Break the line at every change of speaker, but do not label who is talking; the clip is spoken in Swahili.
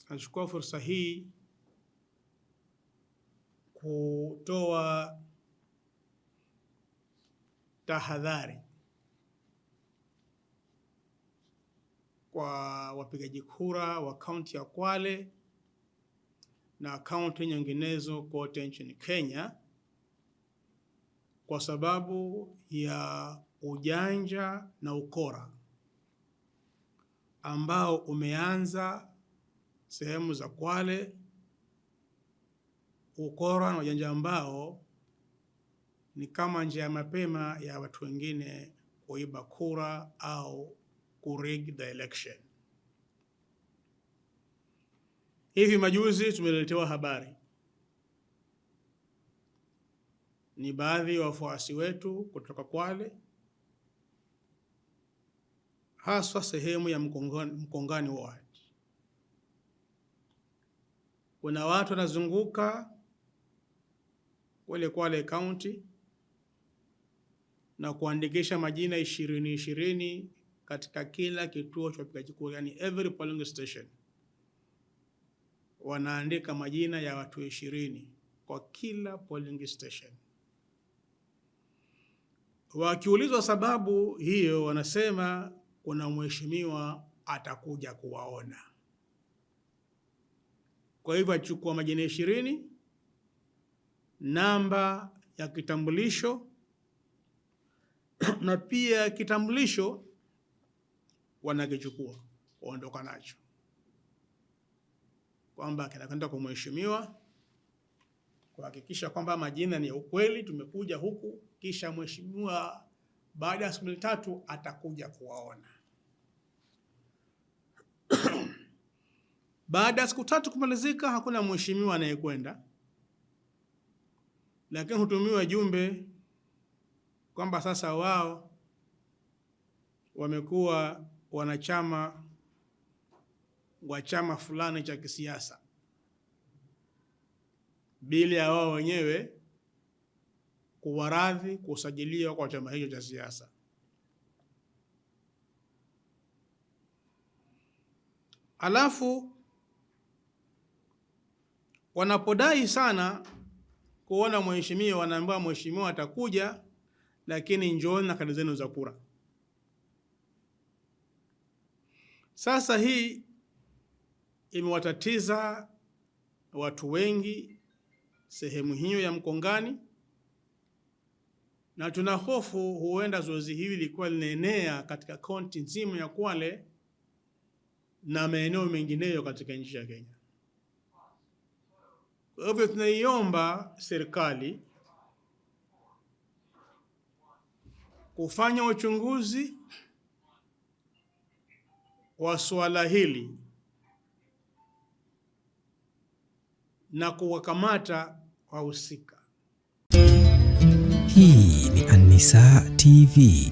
Nachukua fursa hii kutoa tahadhari kwa wapigaji kura wa kaunti ya Kwale na kaunti nyinginezo kote nchini Kenya kwa sababu ya ujanja na ukora ambao umeanza sehemu za Kwale, ukora na ujanja ambao ni kama njia ya mapema ya watu wengine kuiba kura au kurig the election. Hivi majuzi tumeletewa habari, ni baadhi ya wafuasi wetu kutoka Kwale, haswa sehemu ya Mkongani Ward. Kuna watu wanazunguka Kwale County na kuandikisha majina 20 katika kila kituo cha upigaji kura, yani every polling station wanaandika majina ya watu 20 kwa kila polling station. Wakiulizwa sababu hiyo, wanasema kuna mheshimiwa atakuja kuwaona. Kwa hivyo achukua majina 20, namba ya kitambulisho na pia kitambulisho wanakichukua waondoka nacho, kwamba kinakwenda kwa mheshimiwa kuhakikisha kwamba majina ni ya ukweli, tumekuja huku, kisha mheshimiwa baada ya siku 3 atakuja kuwaona. Baada ya siku 3 kumalizika, hakuna mheshimiwa anayekwenda, lakini hutumiwa jumbe kwamba sasa wao wamekuwa wanachama wa chama fulani cha kisiasa bila ya wao wenyewe kuwaradhi kusajiliwa kwa chama hicho cha siasa. Alafu wanapodai sana kuona mheshimiwa, wanaambiwa mheshimiwa atakuja, lakini njooni na kadi zenu za kura. Sasa hii imewatatiza watu wengi sehemu hiyo ya Mkongani, na tuna hofu huenda zoezi hili lilikuwa linaenea katika kaunti nzima ya Kwale na maeneo mengineyo katika nchi ya Kenya. Kwa hivyo tunaiomba serikali kufanya uchunguzi wa swala hili na kuwakamata wahusika.
Hii ni An-Nisaa TV.